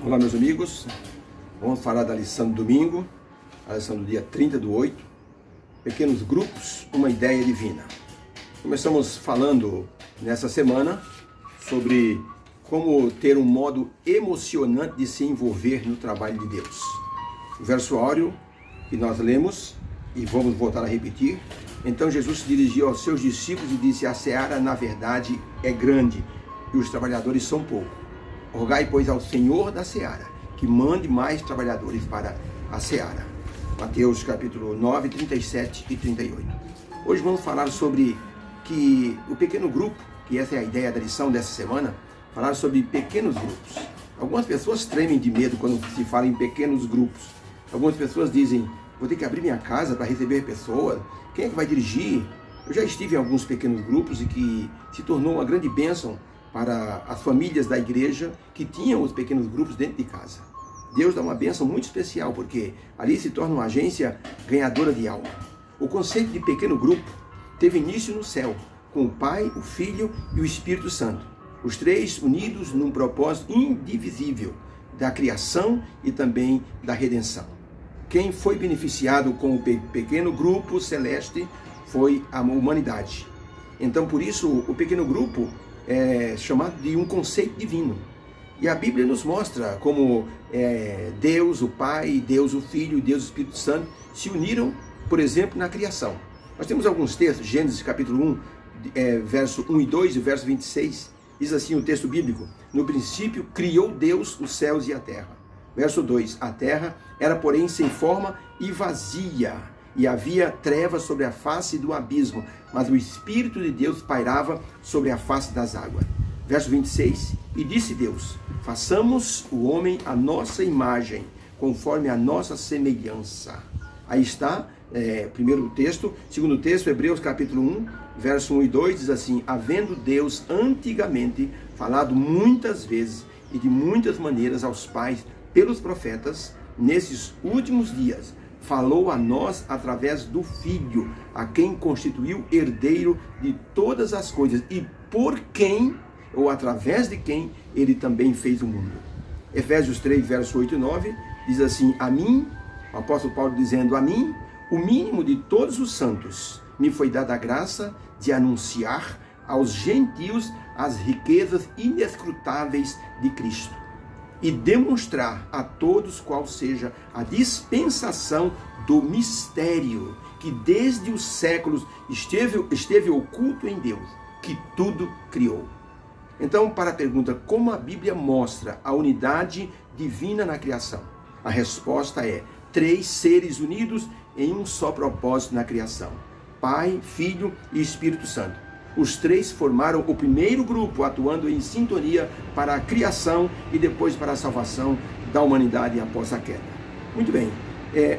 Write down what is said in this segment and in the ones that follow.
Olá, meus amigos, vamos falar da lição do domingo, a lição do dia 30/8, pequenos grupos, uma ideia divina. Começamos falando nessa semana sobre como ter um modo emocionante de se envolver no trabalho de Deus. O verso áureo que nós lemos, e vamos voltar a repetir: então Jesus se dirigiu aos seus discípulos e disse: a seara, na verdade, é grande, e os trabalhadores são poucos. Rogai, pois, ao Senhor da seara, que mande mais trabalhadores para a seara. Mateus capítulo 9, 37 e 38. Hoje vamos falar sobre que o pequeno grupo, que essa é a ideia da lição dessa semana, falar sobre pequenos grupos. Algumas pessoas tremem de medo quando se fala em pequenos grupos. Algumas pessoas dizem: vou ter que abrir minha casa para receber pessoas, quem é que vai dirigir? Eu já estive em alguns pequenos grupos e que se tornou uma grande bênção para as famílias da igreja que tinham os pequenos grupos dentro de casa. Deus dá uma bênção muito especial, porque ali se torna uma agência ganhadora de alma. O conceito de pequeno grupo teve início no céu, com o Pai, o Filho e o Espírito Santo, os três unidos num propósito indivisível da criação e também da redenção. Quem foi beneficiado com o pequeno grupo celeste foi a humanidade. Então, por isso, o pequeno grupo é chamado de um conceito divino. E a Bíblia nos mostra como Deus, o Pai, Deus, o Filho e Deus, o Espírito Santo se uniram, por exemplo, na criação. Nós temos alguns textos, Gênesis capítulo 1, verso 1 e 2 e verso 26, diz assim o texto bíblico: no princípio criou Deus os céus e a terra. Verso 2, a terra era, porém, sem forma e vazia, e havia trevas sobre a face do abismo, mas o Espírito de Deus pairava sobre a face das águas. Verso 26, e disse Deus: façamos o homem à nossa imagem, conforme a nossa semelhança. Aí está, primeiro texto. Segundo texto, Hebreus capítulo 1, verso 1 e 2, diz assim: havendo Deus antigamente falado muitas vezes e de muitas maneiras aos pais pelos profetas, nesses últimos dias falou a nós através do Filho, a quem constituiu herdeiro de todas as coisas e por quem, ou através de quem, ele também fez o mundo. Efésios 3, verso 8 e 9, diz assim: a mim, o apóstolo Paulo dizendo: a mim, o mínimo de todos os santos, me foi dada a graça de anunciar aos gentios as riquezas inescrutáveis de Cristo e demonstrar a todos qual seja a dispensação do mistério que desde os séculos esteve oculto em Deus, que tudo criou. Então, para a pergunta: como a Bíblia mostra a unidade divina na criação? A resposta é: três seres unidos em um só propósito na criação: Pai, Filho e Espírito Santo. Os três formaram o primeiro grupo, atuando em sintonia para a criação e depois para a salvação da humanidade após a queda. Muito bem,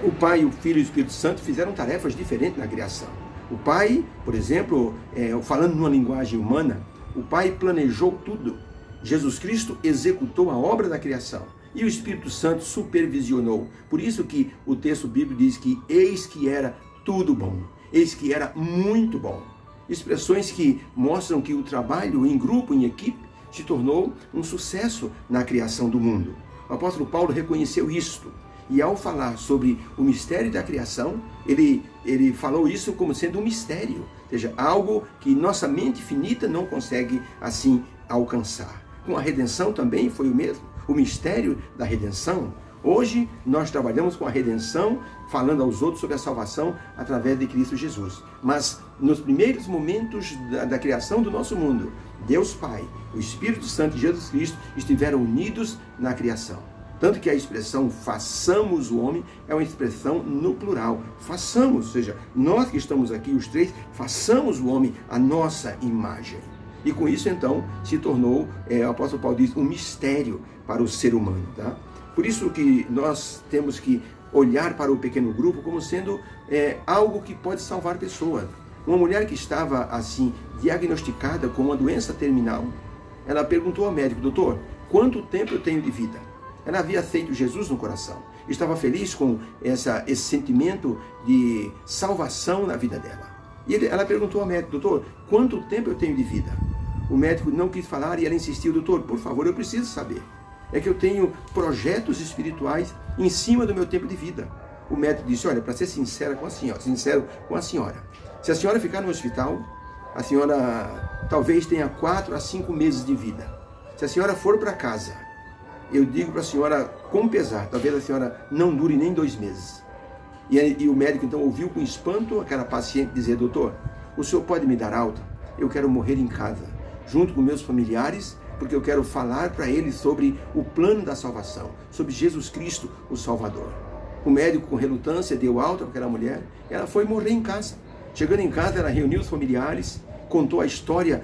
o Pai, o Filho e o Espírito Santo fizeram tarefas diferentes na criação. O Pai, por exemplo, falando numa linguagem humana, o Pai planejou tudo. Jesus Cristo executou a obra da criação e o Espírito Santo supervisionou. Por isso que o texto bíblico diz que eis que era tudo bom, eis que era muito bom. Expressões que mostram que o trabalho em grupo, em equipe, se tornou um sucesso na criação do mundo. O apóstolo Paulo reconheceu isto, e ao falar sobre o mistério da criação, ele falou isso como sendo um mistério, ou seja, algo que nossa mente finita não consegue assim alcançar. Com a redenção também foi o mesmo, o mistério da redenção. Hoje nós trabalhamos com a redenção, falando aos outros sobre a salvação através de Cristo Jesus. Mas nos primeiros momentos da criação do nosso mundo, Deus Pai, o Espírito Santo e Jesus Cristo estiveram unidos na criação. Tanto que a expressão façamos o homem é uma expressão no plural. Façamos, ou seja, nós que estamos aqui, os três, façamos o homem à nossa imagem. E com isso então se tornou, o apóstolo Paulo diz, um mistério para o ser humano, tá? Por isso que nós temos que olhar para o pequeno grupo como sendo algo que pode salvar pessoas. Uma mulher que estava assim diagnosticada com uma doença terminal, ela perguntou ao médico: doutor, quanto tempo eu tenho de vida? Ela havia aceito Jesus no coração, estava feliz com esse sentimento de salvação na vida dela. E ela perguntou ao médico: doutor, quanto tempo eu tenho de vida? O médico não quis falar e ela insistiu: doutor, por favor, eu preciso saber. é que eu tenho projetos espirituais em cima do meu tempo de vida. O médico disse, olha, para ser sincero com a senhora, se a senhora ficar no hospital, a senhora talvez tenha 4 a 5 meses de vida. Se a senhora for para casa, eu digo para a senhora com pesar, talvez a senhora não dure nem 2 meses. E o médico então ouviu com espanto aquela paciente dizer, doutor, o senhor pode me dar alta? Eu quero morrer em casa, junto com meus familiares, porque eu quero falar para eles sobre o plano da salvação, sobre Jesus Cristo, o Salvador. O médico, com relutância, deu alta para aquela mulher, ela foi morrer em casa. Chegando em casa, ela reuniu os familiares, contou a história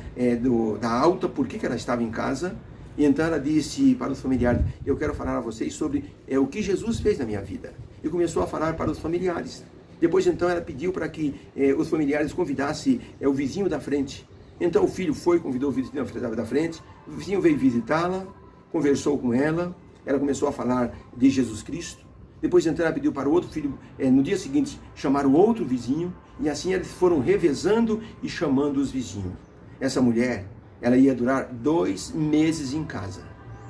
da alta, por que ela estava em casa, e então ela disse para os familiares, eu quero falar a vocês sobre o que Jesus fez na minha vida. E começou a falar para os familiares. Depois, então, ela pediu para que os familiares convidassem o vizinho da frente. Então, o filho convidou o vizinho da frente, o vizinho veio visitá-la, conversou com ela, ela começou a falar de Jesus Cristo. Depois, então, ela pediu para o outro filho, no dia seguinte, chamar o outro vizinho, e assim eles foram revezando e chamando os vizinhos. Essa mulher, ela ia durar 2 meses em casa.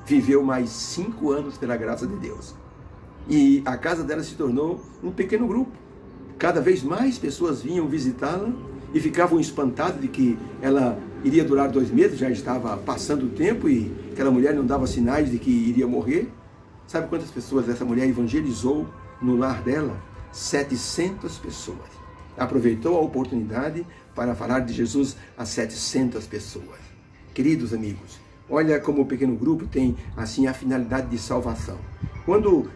Viveu mais 5 anos pela graça de Deus. E a casa dela se tornou um pequeno grupo. Cada vez mais pessoas vinham visitá-la e ficavam espantados de que ela iria durar 2 meses, já estava passando o tempo e aquela mulher não dava sinais de que iria morrer. Sabe quantas pessoas essa mulher evangelizou no lar dela? 700 pessoas. Aproveitou a oportunidade para falar de Jesus a 700 pessoas. Queridos amigos, olha como o pequeno grupo tem assim a finalidade de salvação. Quando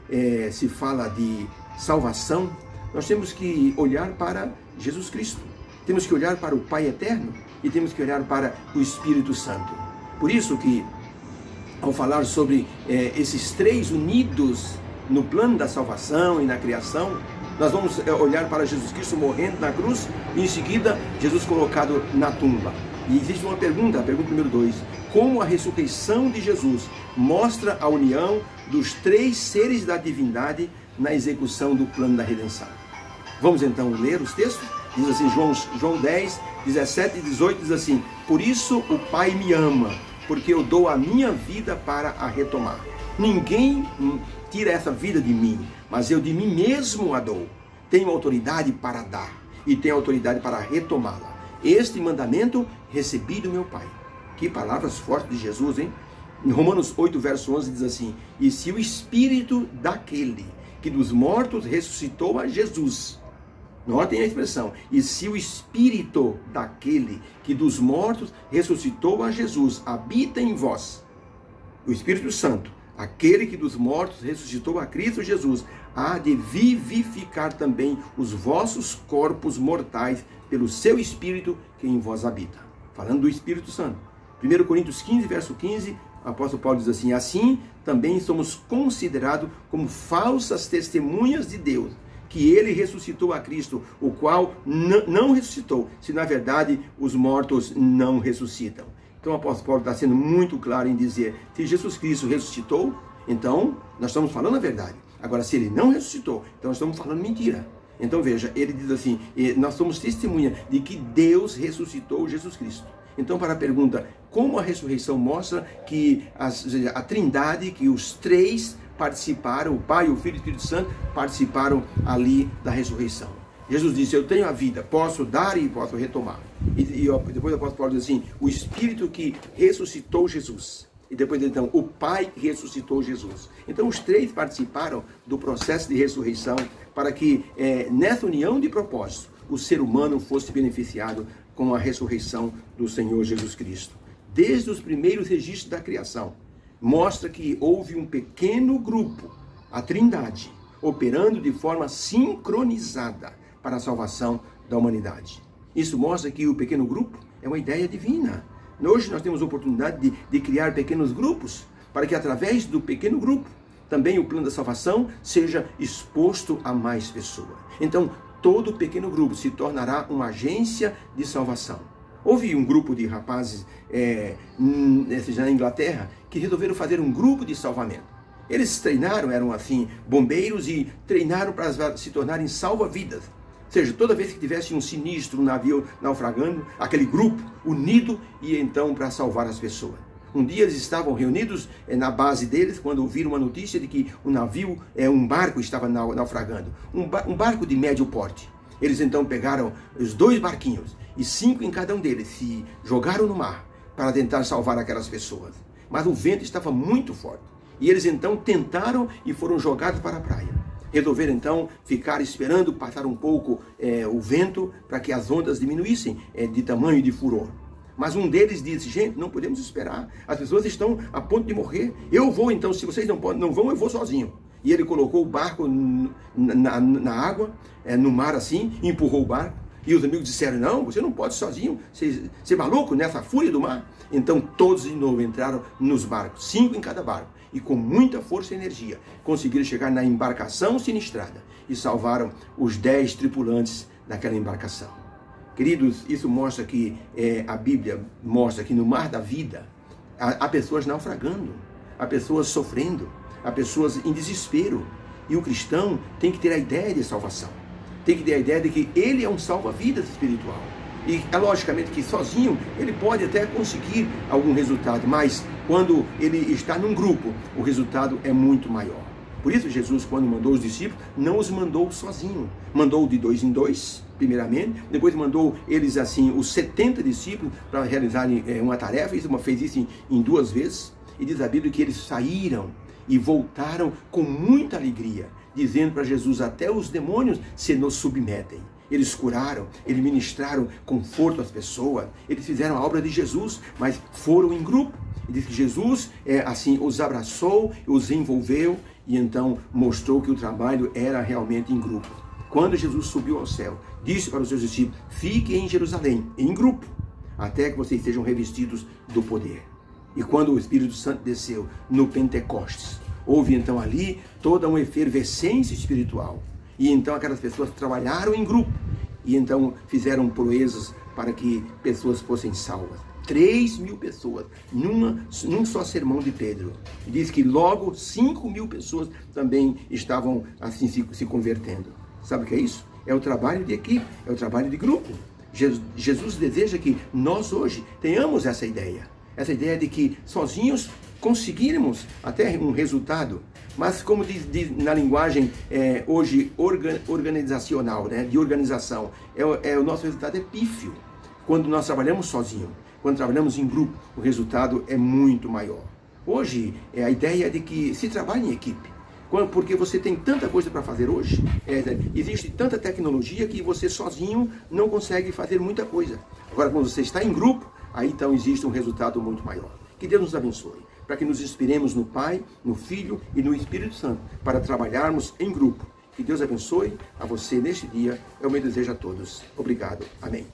se fala de salvação, nós temos que olhar para Jesus Cristo. Temos que olhar para o Pai Eterno e temos que olhar para o Espírito Santo. Por isso que, ao falar sobre esses 3 unidos no plano da salvação e na criação, nós vamos olhar para Jesus Cristo morrendo na cruz e em seguida Jesus colocado na tumba. E existe uma pergunta, a pergunta número 2. Como a ressurreição de Jesus mostra a união dos 3 seres da divindade na execução do plano da redenção? Vamos então ler os textos? Diz assim, João 10, 17 e 18 diz assim, por isso o Pai me ama, porque eu dou a minha vida para a retomar. Ninguém tira essa vida de mim, mas eu de mim mesmo a dou. Tenho autoridade para dar e tenho autoridade para retomá-la. Este mandamento recebi do meu Pai. Que palavras fortes de Jesus, hein? Em Romanos 8, verso 11 diz assim, e se o Espírito daquele que dos mortos ressuscitou a Jesus, notem a expressão, e se o Espírito daquele que dos mortos ressuscitou a Jesus habita em vós, o Espírito Santo, aquele que dos mortos ressuscitou a Cristo Jesus, há de vivificar também os vossos corpos mortais pelo seu Espírito que em vós habita. Falando do Espírito Santo. 1 Coríntios 15, verso 15, o apóstolo Paulo diz assim, assim também somos considerados como falsas testemunhas de Deus, que ele ressuscitou a Cristo, o qual não ressuscitou, se na verdade os mortos não ressuscitam. Então o apóstolo Paulo está sendo muito claro em dizer, se Jesus Cristo ressuscitou, então nós estamos falando a verdade. Agora, se ele não ressuscitou, então nós estamos falando mentira. Então veja, ele diz assim, nós somos testemunha de que Deus ressuscitou Jesus Cristo. Então, para a pergunta, como a ressurreição mostra que a Trindade, que os 3 participaram, o Pai, o Filho e o Espírito Santo, participaram ali da ressurreição. Jesus disse, eu tenho a vida, posso dar e posso retomar. E depois o apóstolo Paulo diz assim, o Espírito que ressuscitou Jesus. E depois então, o Pai ressuscitou Jesus. Então os 3 participaram do processo de ressurreição para que nessa união de propósitos, o ser humano fosse beneficiado com a ressurreição do Senhor Jesus Cristo. Desde os primeiros registros da criação, mostra que houve um pequeno grupo, a Trindade, operando de forma sincronizada para a salvação da humanidade. Isso mostra que o pequeno grupo é uma ideia divina. Hoje nós temos a oportunidade de criar pequenos grupos, para que através do pequeno grupo, também o plano da salvação seja exposto a mais pessoas. Então, todo pequeno grupo se tornará uma agência de salvação. Houve um grupo de rapazes na Inglaterra que resolveram fazer um grupo de salvamento. Eles treinaram, eram assim, bombeiros e treinaram para se tornarem salva-vidas. Ou seja, toda vez que tivesse um sinistro, um navio naufragando, aquele grupo unido ia então para salvar as pessoas. Um dia eles estavam reunidos na base deles, quando ouviram a notícia de que um barco estava naufragando. Um barco de médio porte. Eles então pegaram os 2 barquinhos e 5 em cada um deles se jogaram no mar para tentar salvar aquelas pessoas. Mas o vento estava muito forte. E eles então tentaram e foram jogados para a praia. Resolveram então ficar esperando passar um pouco o vento para que as ondas diminuíssem de tamanho e de furor. Mas um deles disse: gente, não podemos esperar, as pessoas estão a ponto de morrer, eu vou então, se vocês não vão, eu vou sozinho. E ele colocou o barco na água, no mar assim, e empurrou o barco. E os amigos disseram: não, você não pode sozinho, você é maluco nessa fúria do mar? Então todos de novo entraram nos barcos, 5 em cada barco, e com muita força e energia conseguiram chegar na embarcação sinistrada e salvaram os 10 tripulantes daquela embarcação. Queridos, isso mostra que a Bíblia mostra que no mar da vida há pessoas naufragando, há pessoas sofrendo, há pessoas em desespero. E o cristão tem que ter a ideia de salvação. Tem que ter a ideia de que ele é um salva-vidas espiritual. E logicamente que sozinho ele pode até conseguir algum resultado, mas quando ele está num grupo, o resultado é muito maior. Por isso Jesus, quando mandou os discípulos, não os mandou sozinho. Mandou de 2 em 2, primeiramente. Depois mandou eles assim, os 70 discípulos, para realizarem uma tarefa. Fez isso em 2 vezes. E diz a Bíblia que eles saíram e voltaram com muita alegria, dizendo para Jesus: até os demônios se nos submetem. Eles curaram, eles ministraram conforto às pessoas, eles fizeram a obra de Jesus, mas foram em grupo. E diz que Jesus assim os abraçou, os envolveu e então mostrou que o trabalho era realmente em grupo. Quando Jesus subiu ao céu, disse para os seus discípulos: fiquem em Jerusalém, em grupo, até que vocês sejam revestidos do poder. E quando o Espírito Santo desceu no Pentecostes, houve então ali toda uma efervescência espiritual. E então aquelas pessoas trabalharam em grupo e então fizeram proezas para que pessoas fossem salvas. 3.000 pessoas num só sermão de Pedro. Diz que logo 5.000 pessoas também estavam assim se convertendo. Sabe o que é isso? É o trabalho de equipe, é o trabalho de grupo. Jesus deseja que nós hoje tenhamos essa ideia de que sozinhos conseguirmos até um resultado, mas como diz na linguagem hoje organizacional, né, de organização, o nosso resultado é pífio. Quando nós trabalhamos sozinho, quando trabalhamos em grupo, o resultado é muito maior. Hoje, a ideia é de que se trabalhe em equipe, porque você tem tanta coisa para fazer hoje, existe tanta tecnologia que você sozinho não consegue fazer muita coisa. Agora, quando você está em grupo, aí então existe um resultado muito maior. Que Deus nos abençoe, para que nos inspiremos no Pai, no Filho e no Espírito Santo, para trabalharmos em grupo. Que Deus abençoe a você neste dia, é o meu desejo a todos. Obrigado. Amém.